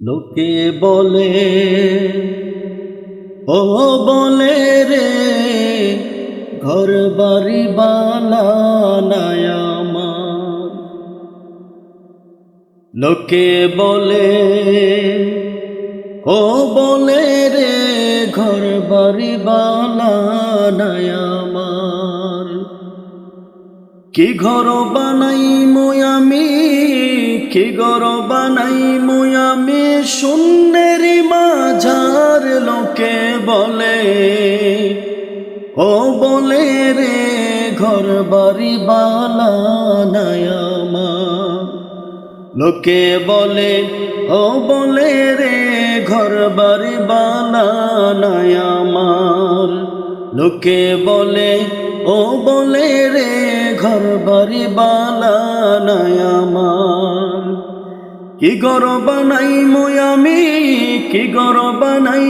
লোকে বলে, ও বলে রে, ঘর বাড়ি বানায় আমার। লোকে বলে, ও বলে রে, ঘর বাড়ি বানায় আমার। কি ঘর বানাই আমি, কি ঘর বানাই আমি, শূন্যের মাঝার। লোকে বলে, ও বলে রে, ঘর বাড়ি বানায় আমার। লোকে বলে, ও বলে রে, ঘর বাড়ি বানায় আমার। লোকে বলে, ও বলে রে, ঘর বাড়ি বানায় আমার। কি ঘর বানাই আমি, কি ঘর বানাই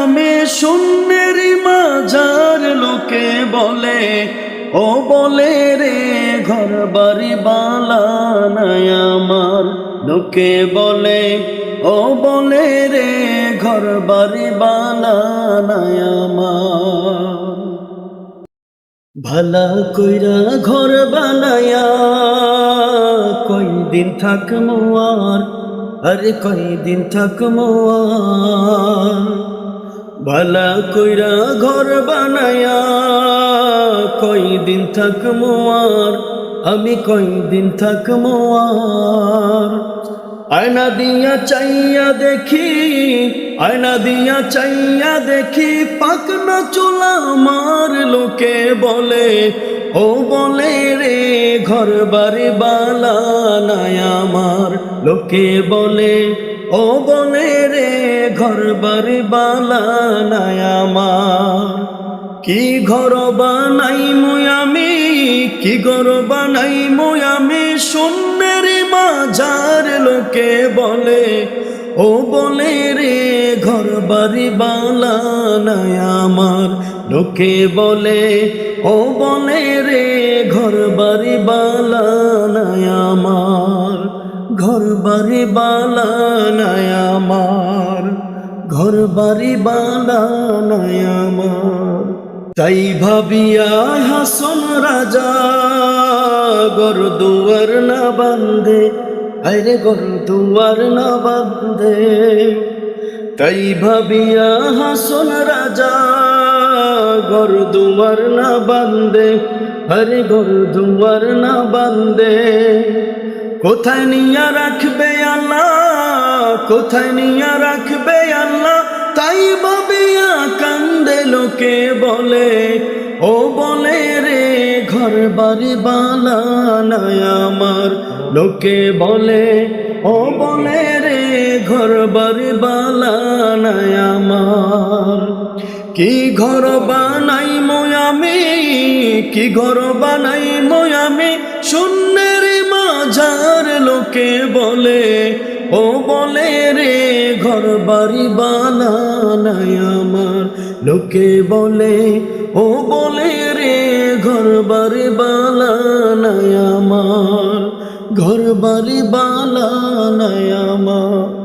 আমি, শূন্যের মাঝার। লোকে বলে, ও বলে রে, ঘর বাড়ি বানায় আমার। লোকে বলে, ও বলে রে, ঘর বাড়ি বানায় আমার। ভালা কইরা ঘর বানায়া কয়দিন থাকমু আর, আরে কয়দিন থাকমু আর। ভালা কইরা ঘর বানায়া কয়দিন থাকমু আর, আমি কয়দিন থাকমু আর। আয়না দিয়া চাইয়া দেখি, আয়না দিয়া চাইয়া দেখি, পাকনা চুলা আমার। লোকে বলে, ও বলে রে, ঘর বাড়ি বানায় আমার। লোকে বলে, ও বলে রে, ঘর বাড়ি বানায় আমার। কি ঘর বানাই আমি, কি ঘর বানাই আমি, শূন্যের মাঝার। লোকে বলে, ও বলে রে, ঘর বাড়ি বানায় আমার। লোকে বলে, ও বলে রে, ঘর বাড়ি বানায় আমার। ঘর বাড়ি বানায় আমার, ঘর বাড়ি বানায় আমার। তাই ভাবিয়া হাসন রাজা, ঘর দুয়ার না বান্ধে, আরে ঘর দুয়ার না বান্ধে। তাই ভাবিয়া হাসন রাজা, ঘর দুয়ার না বান্ধে, আরে ঘর দুয়ার না বান্ধে। কোথায় নিয়া রাখবে আল্লাহ, কোথায় নিয়া রাখবে আল্লাহ, তাই ভাবিয়া কান্দে। লোকে বলে, ও বলে রে, ঘর বাড়ি বানায় আমার। লোকে বলে, ও বলে রে, ঘর বাড়ি বানায় আমার। কি ঘর বানাই আমি, কি ঘর বানাই আমি, শূন্যের মাঝার। লোকে বলে, ও বলে রে, ঘর বাড়ি বানায় আমার। লোকে বলে, ও বলে রে, ঘর বাড়ি বানায় আমার। ঘর বাড়ি বানায় আমার।